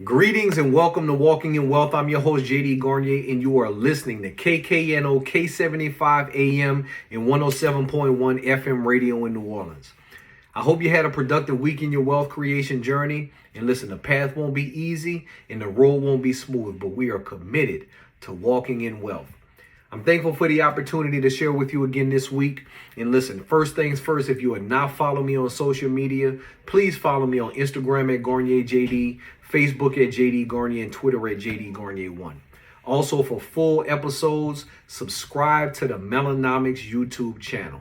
Greetings and welcome to Walking in Wealth. I'm your host, JD Garnier, and you are listening to KKNO K75 AM and 107.1 FM radio in New Orleans. I hope you had a productive week in your wealth creation journey. And listen, the path won't be easy and the road won't be smooth, but we are committed to walking in wealth. I'm thankful for the opportunity to share with you again this week. And listen, first things first, if you are not following me on social media, please follow me on Instagram at GarnierJD, Facebook at JD Garnier, and Twitter at JD Garnier1. Also, for full episodes, subscribe to the Melanomics YouTube channel.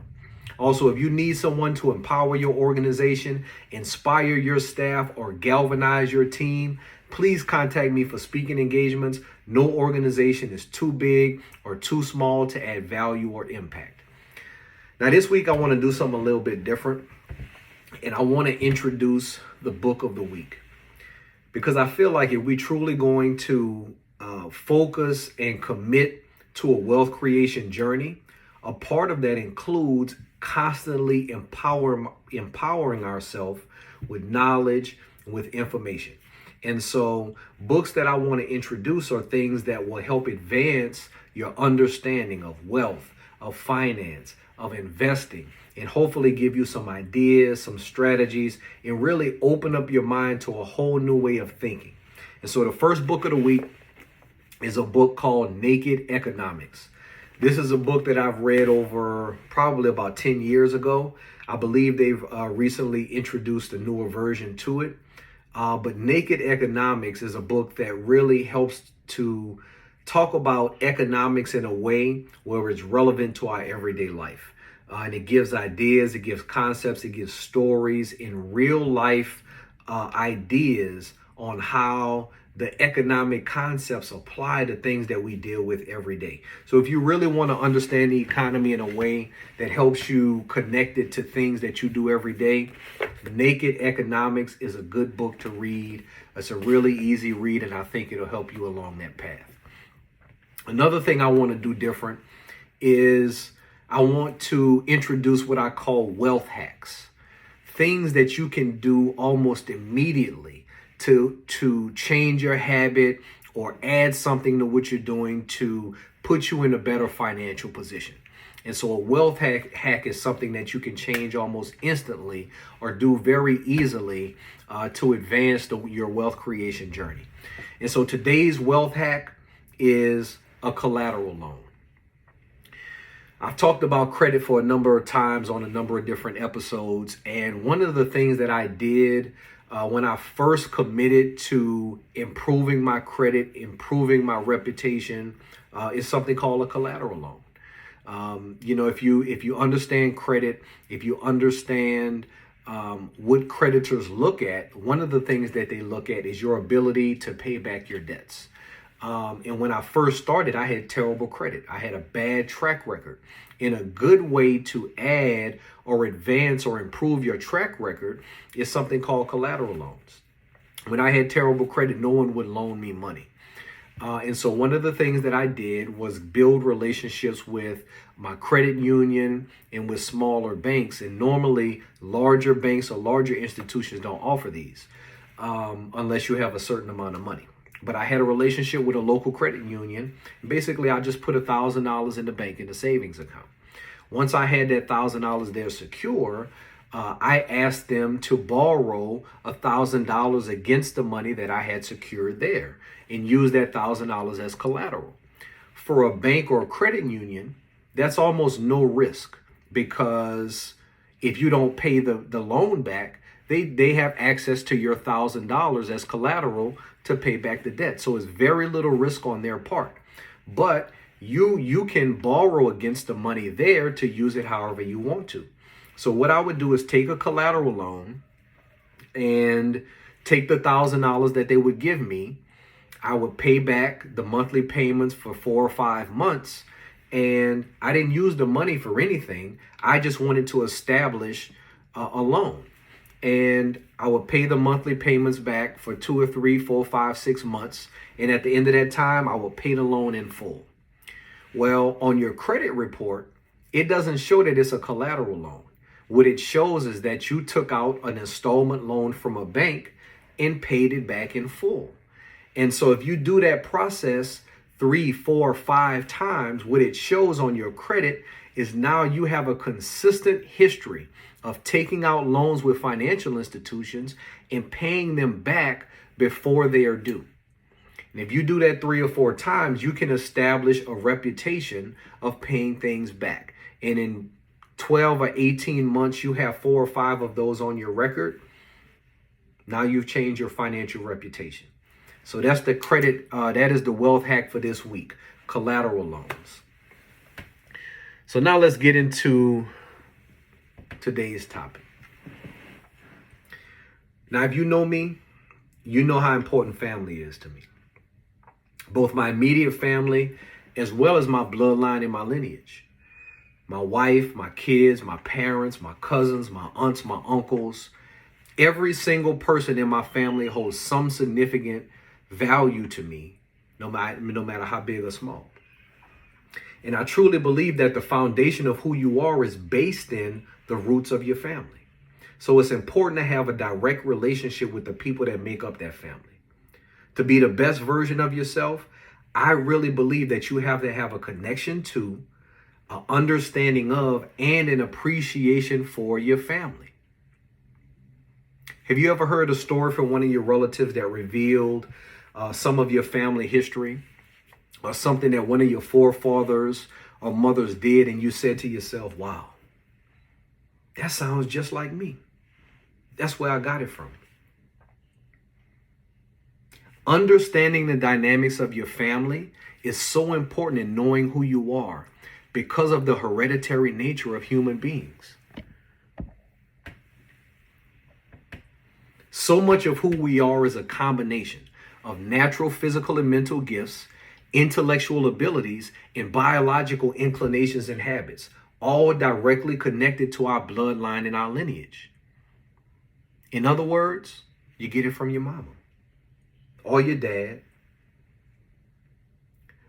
Also, if you need someone to empower your organization, inspire your staff, or galvanize your team, please contact me for speaking engagements. No organization is too big or too small to add value or impact. Now, this week, I want to do something a little bit different, and I want to introduce the book of the week. Because I feel like if we truly going to focus and commit to a wealth creation journey, a part of that includes constantly empowering ourselves with knowledge, with information. And so books that I want to introduce are things that will help advance your understanding of wealth, of finance, of investing, and hopefully give you some ideas, some strategies, and really open up your mind to a whole new way of thinking. And so the first book of the week is a book called Naked Economics. This is a book that I've read over probably about 10 years ago. I believe they've recently introduced a newer version to it. But Naked Economics is a book that really helps to talk about economics in a way where it's relevant to our everyday life. And it gives ideas, it gives concepts, it gives stories in real life ideas on how the economic concepts apply to things that we deal with every day. So if you really want to understand the economy in a way that helps you connect it to things that you do every day, Naked Economics is a good book to read. It's a really easy read, and I think it'll help you along that path. Another thing I want to do different is I want to introduce what I call wealth hacks. Things that you can do almost immediately to change your habit or add something to what you're doing to put you in a better financial position. And so a wealth hack is something that you can change almost instantly or do very easily to advance your wealth creation journey. And so today's wealth hack is a collateral loan. I've talked about credit for a number of times on a number of different episodes. And one of the things that I did when I first committed to improving my credit, improving my reputation, is something called a collateral loan. If you understand credit, if you understand what creditors look at, one of the things that they look at is your ability to pay back your debts. And when I first started, I had terrible credit. I had a bad track record. And a good way to add or advance or improve your track record is something called collateral loans. When I had terrible credit, no one would loan me money. And so one of the things that I did was build relationships with my credit union and with smaller banks. And normally larger banks or larger institutions don't offer these unless you have a certain amount of money. But I had a relationship with a local credit union. Basically, I just put $1,000 in the bank in the savings account. Once I had that $1,000 there secure, I asked them to borrow $1,000 against the money that I had secured there and use that $1,000 as collateral. For a bank or a credit union, that's almost no risk because if you don't pay the loan back, they have access to your $1,000 as collateral to pay back the debt. So it's very little risk on their part. But you can borrow against the money there to use it however you want to. So what I would do is take a collateral loan and take the $1,000 that they would give me. I would pay back the monthly payments for 4 or 5 months. And I didn't use the money for anything. I just wanted to establish a loan. And I would pay the monthly payments back for 2 or 3, 4, 5, 6 months. And at the end of that time, I would pay the loan in full. Well, on your credit report, it doesn't show that it's a collateral loan. What it shows is that you took out an installment loan from a bank and paid it back in full. And so if you do that process 3, 4, 5 times, what it shows on your credit is now you have a consistent history of taking out loans with financial institutions and paying them back before they are due. And if you do that 3 or 4 times, you can establish a reputation of paying things back. And in 12 or 18 months, you have 4 or 5 of those on your record. Now you've changed your financial reputation. So that's the credit. That is the wealth hack for this week, collateral loans. So now let's get into today's topic. Now, if you know me, you know how important family is to me. Both my immediate family as well as my bloodline and my lineage. My wife, my kids, my parents, my cousins, my aunts, my uncles. Every single person in my family holds some significant value to me, no matter how big or small. And I truly believe that the foundation of who you are is based in the roots of your family. So it's important to have a direct relationship with the people that make up that family. To be the best version of yourself, I really believe that you have to have a connection to, an understanding of, and an appreciation for your family. Have you ever heard a story from one of your relatives that revealed some of your family history, or something that one of your forefathers or mothers did, and you said to yourself, wow, that sounds just like me. That's where I got it from. Understanding the dynamics of your family is so important in knowing who you are because of the hereditary nature of human beings. So much of who we are is a combination of natural physical and mental gifts, intellectual abilities, and biological inclinations and habits, all directly connected to our bloodline and our lineage. In other words, you get it from your mama or your dad.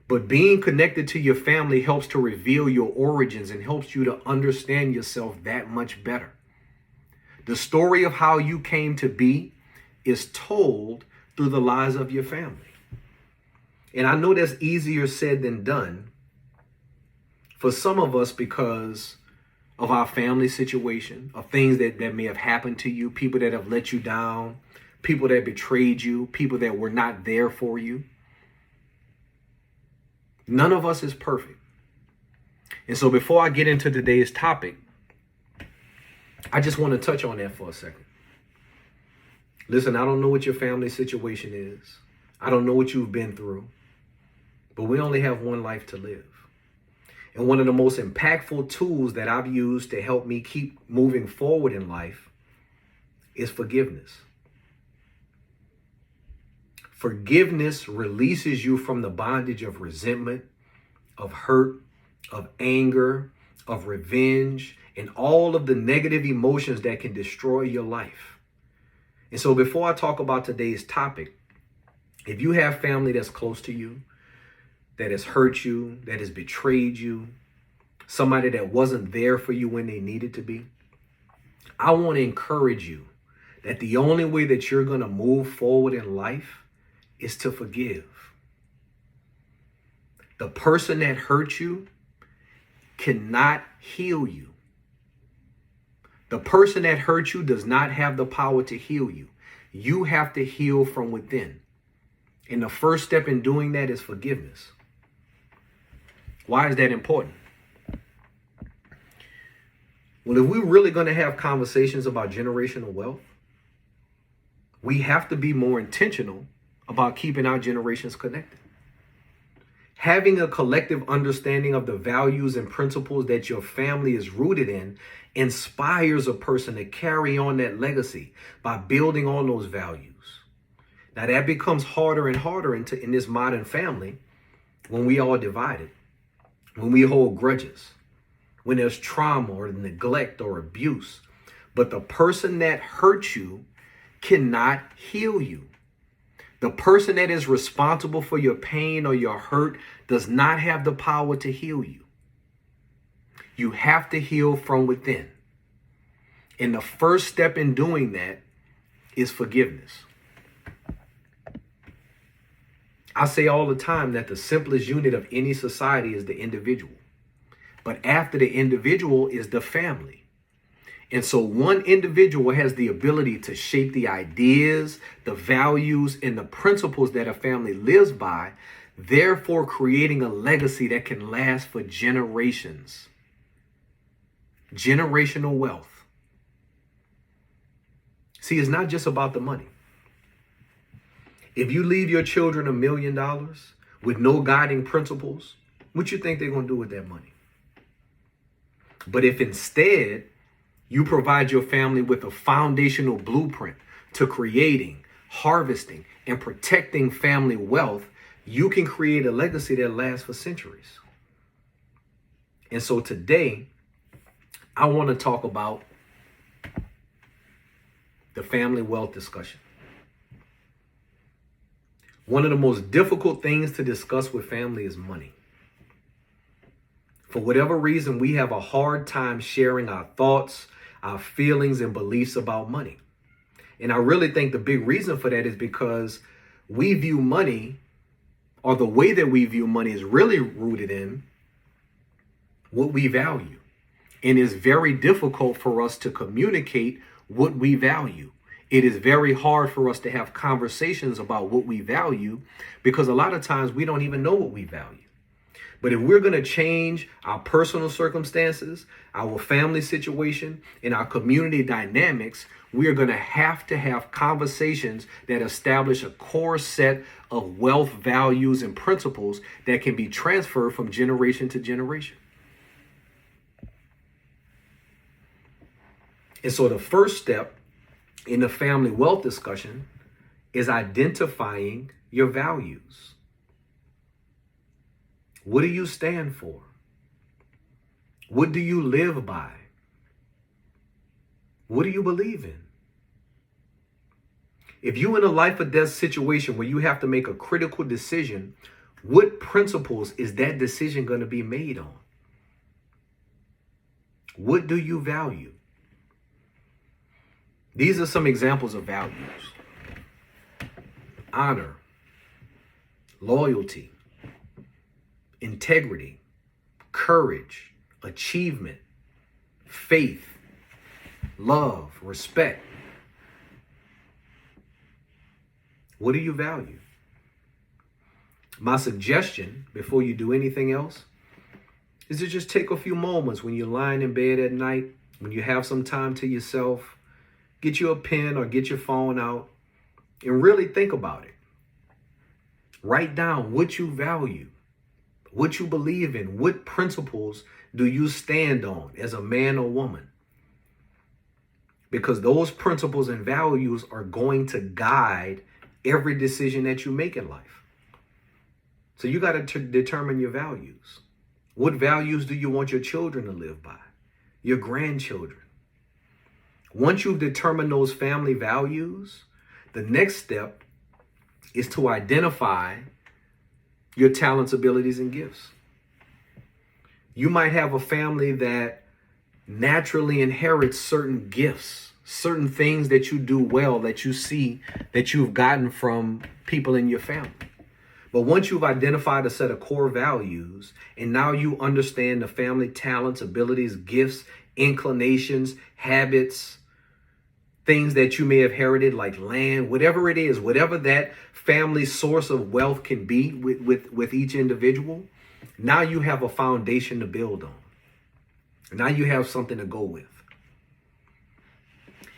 But being connected to your family helps to reveal your origins and helps you to understand yourself that much better. The story of how you came to be is told through the lives of your family. And I know that's easier said than done for some of us because of our family situation, of things that may have happened to you, people that have let you down, people that betrayed you, people that were not there for you. None of us is perfect. And so before I get into today's topic, I just want to touch on that for a second. Listen, I don't know what your family situation is. I don't know what you've been through, but we only have one life to live. And one of the most impactful tools that I've used to help me keep moving forward in life is forgiveness. Forgiveness releases you from the bondage of resentment, of hurt, of anger, of revenge, and all of the negative emotions that can destroy your life. And so before I talk about today's topic, if you have family that's close to you, that has hurt you, that has betrayed you, somebody that wasn't there for you when they needed to be, I want to encourage you that the only way that you're going to move forward in life is to forgive. The person that hurt you cannot heal you. The person that hurt you does not have the power to heal you. You have to heal from within. And the first step in doing that is forgiveness. Why is that important? Well, if we're really going to have conversations about generational wealth, we have to be more intentional about keeping our generations connected. Having a collective understanding of the values and principles that your family is rooted in inspires a person to carry on that legacy by building on those values. Now that becomes harder and harder in this modern family when we all divided, when we hold grudges, when there's trauma or neglect or abuse. But the person that hurt you cannot heal you. The person that is responsible for your pain or your hurt does not have the power to heal you. You have to heal from within. And the first step in doing that is forgiveness. I say all the time that the simplest unit of any society is the individual. But after the individual is the family. And so one individual has the ability to shape the ideas, the values, and the principles that a family lives by, therefore creating a legacy that can last for generations. Generational wealth. See, it's not just about the money. If you leave your children $1 million with no guiding principles, what you think they're going to do with that money? But if instead you provide your family with a foundational blueprint to creating, harvesting, and protecting family wealth, you can create a legacy that lasts for centuries. And so today, I want to talk about the family wealth discussion. One of the most difficult things to discuss with family is money. For whatever reason, we have a hard time sharing our thoughts, our feelings, and beliefs about money. And I really think the big reason for that is because we view money, or the way that we view money is really rooted in what we value. And it's very difficult for us to communicate what we value. It is very hard for us to have conversations about what we value because a lot of times we don't even know what we value. But if we're going to change our personal circumstances, our family situation, and our community dynamics, we are going to have conversations that establish a core set of wealth values and principles that can be transferred from generation to generation. And so the first step in the family wealth discussion is identifying your values. What do you stand for? What do you live by? What do you believe in? If you're in a life or death situation where you have to make a critical decision, what principles is that decision going to be made on? What do you value? These are some examples of values: honor, loyalty, integrity, courage, achievement, faith, love, respect. What do you value? My suggestion before you do anything else is to just take a few moments when you're lying in bed at night, when you have some time to yourself, get you a pen or get your phone out and really think about it. Write down what you value, what you believe in, what principles do you stand on as a man or woman? Because those principles and values are going to guide every decision that you make in life. So you got to determine your values. What values do you want your children to live by? Your grandchildren? Once you've determined those family values, the next step is to identify your talents, abilities, and gifts. You might have a family that naturally inherits certain gifts, certain things that you do well, that you see that you've gotten from people in your family. But once you've identified a set of core values, and now you understand the family talents, abilities, gifts, inclinations, habits, things that you may have inherited like land, whatever it is, whatever that family source of wealth can be with each individual, now you have a foundation to build on. Now you have something to go with.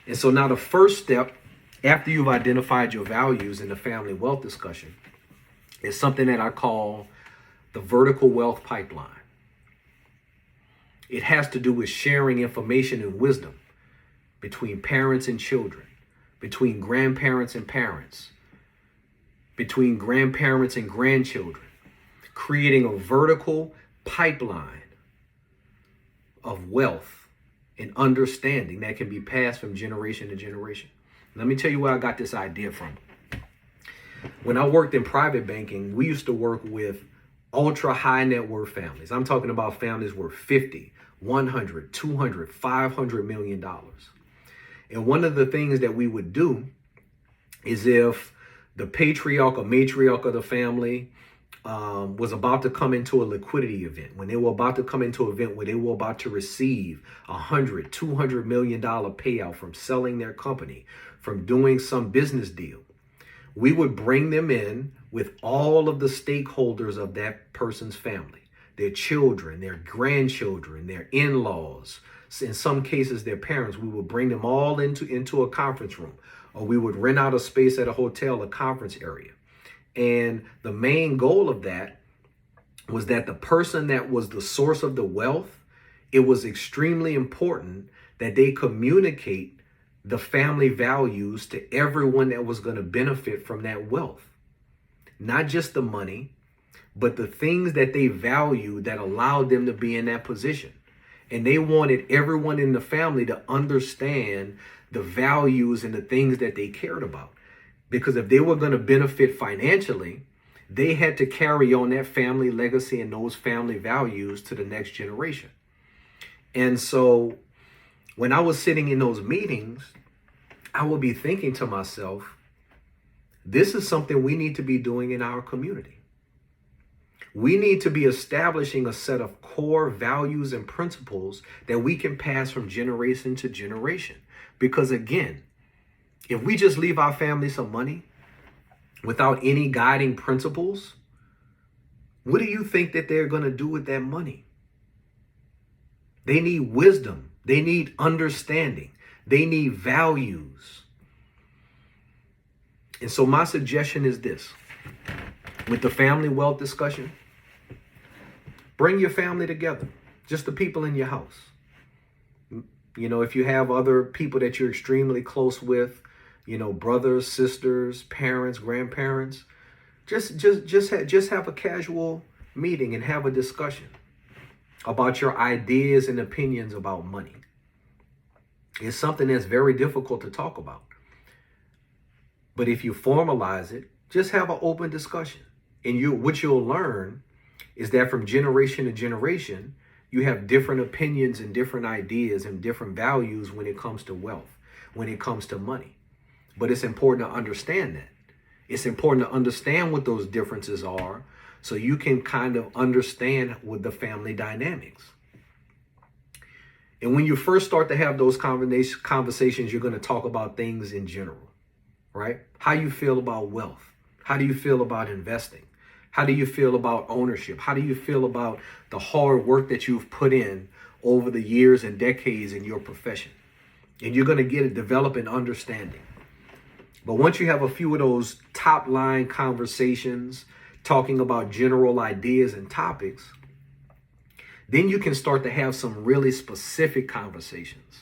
And so now the first step, after you've identified your values in the family wealth discussion, is something that I call the vertical wealth pipeline. It has to do with sharing information and wisdom between parents and children, between grandparents and parents, between grandparents and grandchildren, creating a vertical pipeline of wealth and understanding that can be passed from generation to generation. Let me tell you where I got this idea from. When I worked in private banking, we used to work with ultra high net worth families. I'm talking about families worth 50, 100, 200, 500 $1,000,000. And one of the things that we would do is if the patriarch or matriarch of the family was about to come into a liquidity event, when they were about to come into an event where they were about to receive $100-200 million payout from selling their company, from doing some business deal, we would bring them in with all of the stakeholders of that person's family, their children, their grandchildren, their in-laws, in some cases their parents. We would bring them all into a conference room, or we would rent out a space at a hotel, a conference area. And the main goal of that was that the person that was the source of the wealth, it was extremely important that they communicate the family values to everyone that was going to benefit from that wealth. Not just the money, but the things that they valued that allowed them to be in that position. And they wanted everyone in the family to understand the values and the things that they cared about. Because if they were going to benefit financially, they had to carry on that family legacy and those family values to the next generation. And so when I was sitting in those meetings, I would be thinking to myself, this is something we need to be doing in our community. We need to be establishing a set of core values and principles that we can pass from generation to generation. Because again, if we just leave our family some money without any guiding principles, what do you think that they're going to do with that money? They need wisdom. They need understanding. They need values. And so my suggestion is this. With the family wealth discussion, bring your family together, just the people in your house. You know, if you have other people that you're extremely close with, you know, brothers, sisters, parents, grandparents, just have a casual meeting and have a discussion about your ideas and opinions about money. It's something that's very difficult to talk about. But if you formalize it, just have an open discussion. And what you'll learn is that from generation to generation, you have different opinions and different ideas and different values when it comes to wealth, when it comes to money. But it's important to understand that. It's important to understand what those differences are so you can kind of understand with the family dynamics. And when you first start to have those conversations, you're going to talk about things in general, right? How you feel about wealth. How do you feel about investing? How do you feel about ownership? How do you feel about the hard work that you've put in over the years and decades in your profession? And you're going to develop an understanding. But once you have a few of those top line conversations talking about general ideas and topics, then you can start to have some really specific conversations.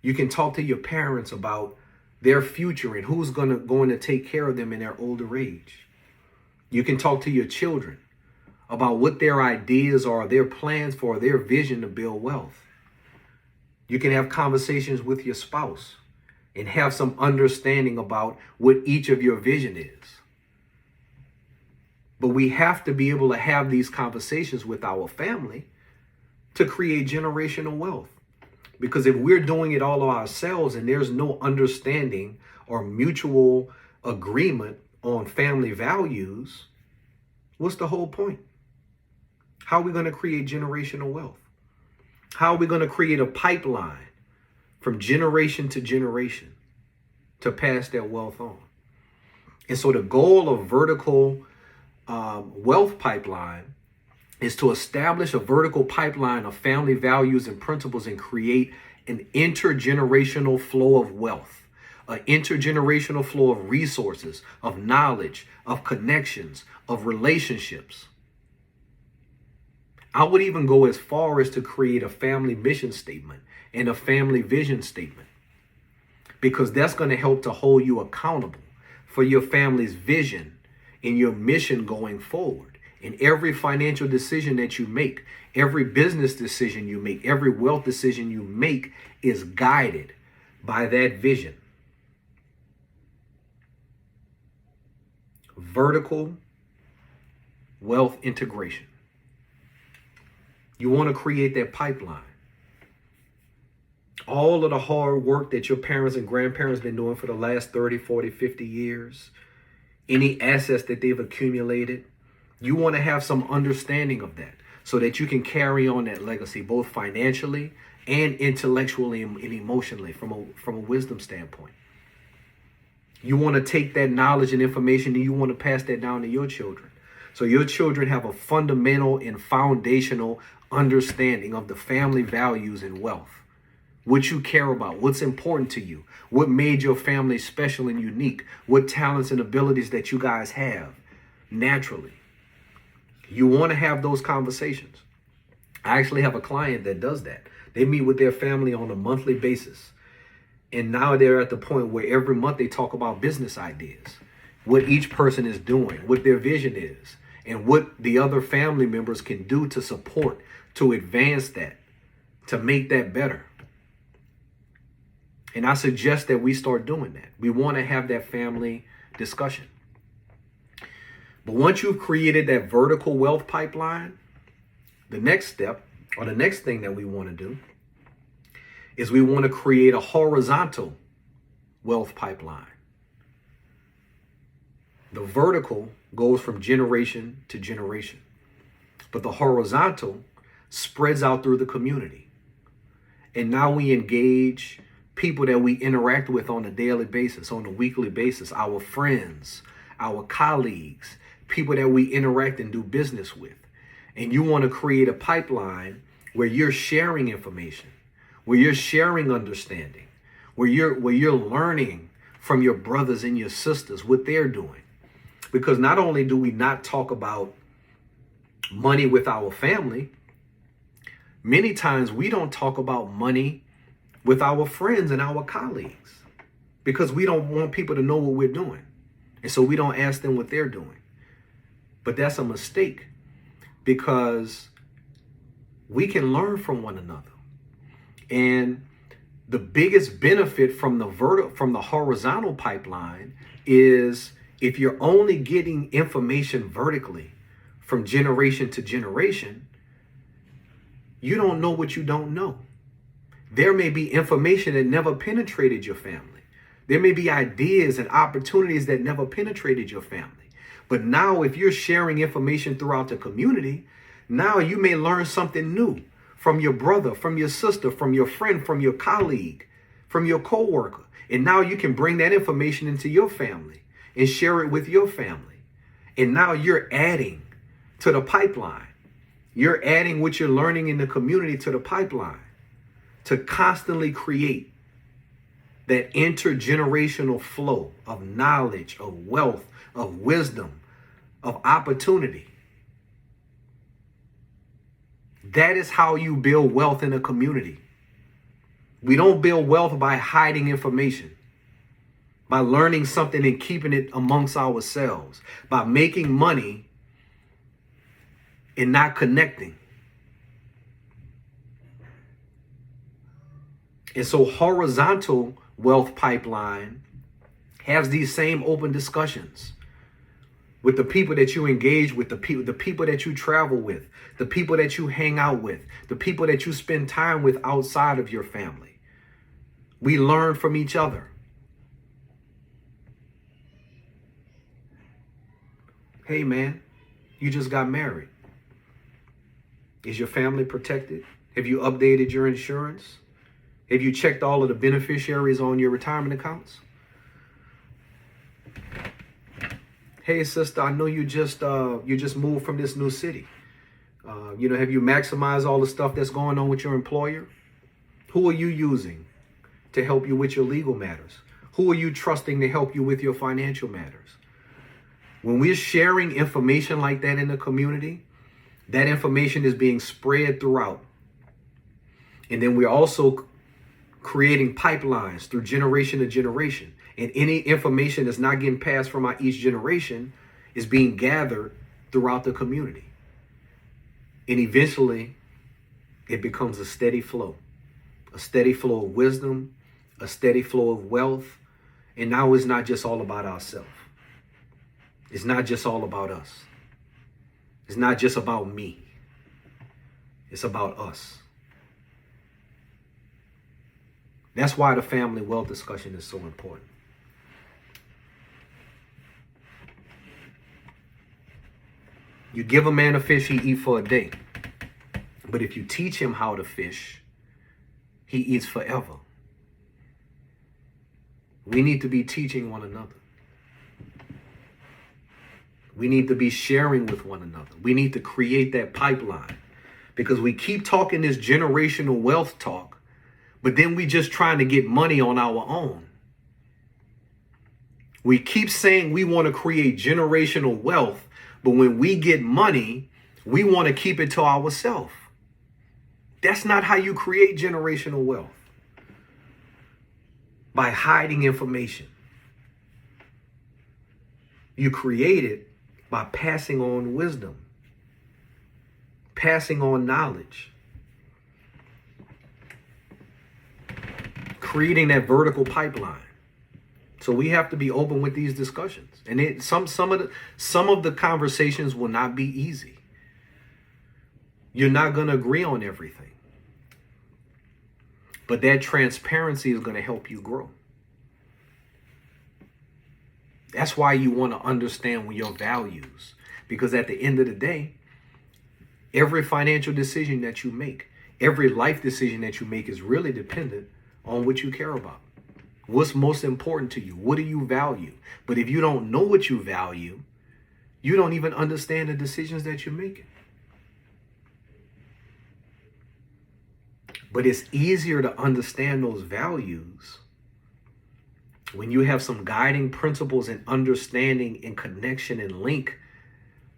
You can talk to your parents about their future and who's going to take care of them in their older age. You can talk to your children about what their ideas are, their plans for, their vision to build wealth. You can have conversations with your spouse and have some understanding about what each of your vision is. But we have to be able to have these conversations with our family to create generational wealth. Because if we're doing it all of ourselves and there's no understanding or mutual agreement on family values, what's the whole point? How are we going to create generational wealth? How are we going to create a pipeline from generation to generation to pass that wealth on? And so the goal of vertical wealth pipeline is to establish a vertical pipeline of family values and principles and create an intergenerational flow of wealth, an intergenerational flow of resources, of knowledge, of connections, of relationships. I would even go as far as to create a family mission statement and a family vision statement, because that's going to help to hold you accountable for your family's vision and your mission going forward. And every financial decision that you make, every business decision you make, every wealth decision you make is guided by that vision. Vertical wealth integration. You want to create that pipeline. All of the hard work that your parents and grandparents been doing for the last 30, 40, 50 years, any assets that they've accumulated. You want to have some understanding of that so that you can carry on that legacy, both financially and intellectually and emotionally from a wisdom standpoint. You want to take that knowledge and information and you want to pass that down to your children. So your children have a fundamental and foundational understanding of the family values and wealth. What you care about, what's important to you, what made your family special and unique, what talents and abilities that you guys have naturally. You want to have those conversations. I actually have a client that does that. They meet with their family on a monthly basis. And now they're at the point where every month they talk about business ideas, what each person is doing, what their vision is, and what the other family members can do to support, to advance that, to make that better. And I suggest that we start doing that. We want to have that family discussion. But once you've created that vertical wealth pipeline, the next step, or the next thing that we want to do, is we want to create a horizontal wealth pipeline. The vertical goes from generation to generation, but the horizontal spreads out through the community. And now we engage people that we interact with on a daily basis, on a weekly basis, our friends, our colleagues, people that we interact and do business with. And you want to create a pipeline where you're sharing information, where you're sharing understanding, where you're learning from your brothers and your sisters what they're doing. Because not only do we not talk about money with our family, many times we don't talk about money with our friends and our colleagues because we don't want people to know what we're doing. And so we don't ask them what they're doing. But that's a mistake because we can learn from one another. And the biggest benefit from the horizontal pipeline is if you're only getting information vertically from generation to generation, you don't know what you don't know. There may be information that never penetrated your family. There may be ideas and opportunities that never penetrated your family. But now if you're sharing information throughout the community, now you may learn something new from your brother, from your sister, from your friend, from your colleague, from your coworker. And now you can bring that information into your family and share it with your family. And now you're adding to the pipeline. You're adding what you're learning in the community to the pipeline to constantly create that intergenerational flow of knowledge, of wealth, of wisdom, of opportunity. That is how you build wealth in a community. We don't build wealth by hiding information, by learning something and keeping it amongst ourselves, by making money and not connecting. And so horizontal wealth pipeline has these same open discussions with the people that you engage with, the people that you travel with, the people that you hang out with, the people that you spend time with outside of your family. We learn from each other. Hey man, you just got married. Is your family protected? Have you updated your insurance? Have you checked all of the beneficiaries on your retirement accounts? Hey sister, I know you just moved from this new city. Have you maximized all the stuff that's going on with your employer? Who are you using to help you with your legal matters? Who are you trusting to help you with your financial matters? When we're sharing information like that in the community, that information is being spread throughout. And then we're also creating pipelines through generation to generation. And any information that's not getting passed from each generation is being gathered throughout the community. And eventually, it becomes a steady flow of wisdom, a steady flow of wealth. And now it's not just all about ourselves. It's not just all about us. It's not just about me. It's about us. That's why the family wealth discussion is so important. You give a man a fish, he eat for a day. But if you teach him how to fish, he eats forever. We need to be teaching one another. We need to be sharing with one another. We need to create that pipeline, because we keep talking this generational wealth talk, but then we just trying to get money on our own. We keep saying we want to create generational wealth, but when we get money, we want to keep it to ourselves. That's not how you create generational wealth. By hiding information. You create it by passing on wisdom, passing on knowledge, creating that vertical pipeline. So we have to be open with these discussions. And some of the conversations will not be easy. You're not going to agree on everything. But that transparency is going to help you grow. That's why you want to understand your values. Because at the end of the day, every financial decision that you make, every life decision that you make is really dependent on what you care about. What's most important to you? What do you value? But if you don't know what you value, you don't even understand the decisions that you're making. But it's easier to understand those values when you have some guiding principles and understanding and connection and link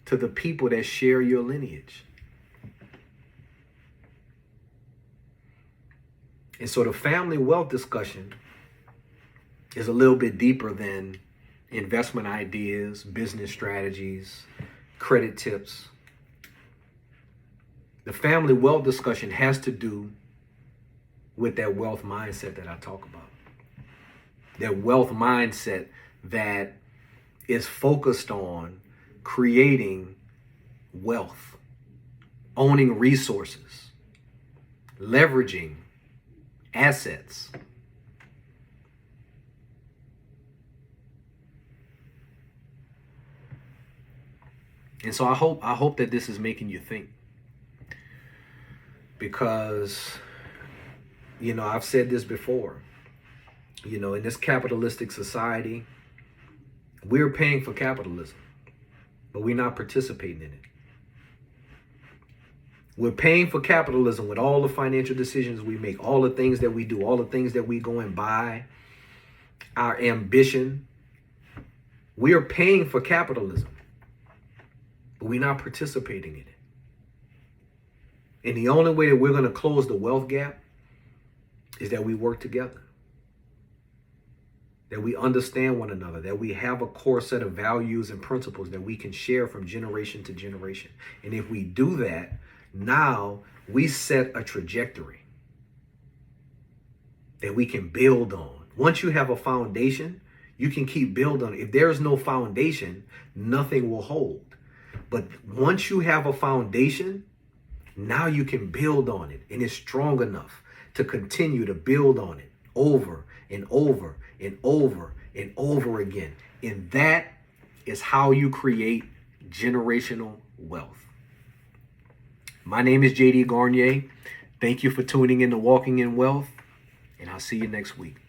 to the people that share your lineage. And so the family wealth discussion is a little bit deeper than investment ideas, business strategies, credit tips. The family wealth discussion has to do with that wealth mindset that I talk about. That wealth mindset that is focused on creating wealth, owning resources, leveraging assets. And so I hope that this is making you think. Because, I've said this before, in this capitalistic society, we're paying for capitalism, but we're not participating in it. We're paying for capitalism with all the financial decisions we make, all the things that we do, all the things that we go and buy, our ambition. We are paying for capitalism, but we're not participating in it. And the only way that we're going to close the wealth gap is that we work together. That we understand one another, that we have a core set of values and principles that we can share from generation to generation. And if we do that, now we set a trajectory that we can build on. Once you have a foundation, you can keep building on it. If there's no foundation, nothing will hold. But once you have a foundation, now you can build on it. And it's strong enough to continue to build on it over and over and over and over again. And that is how you create generational wealth. My name is JD Garnier. Thank you for tuning in to Walking in Wealth, and I'll see you next week.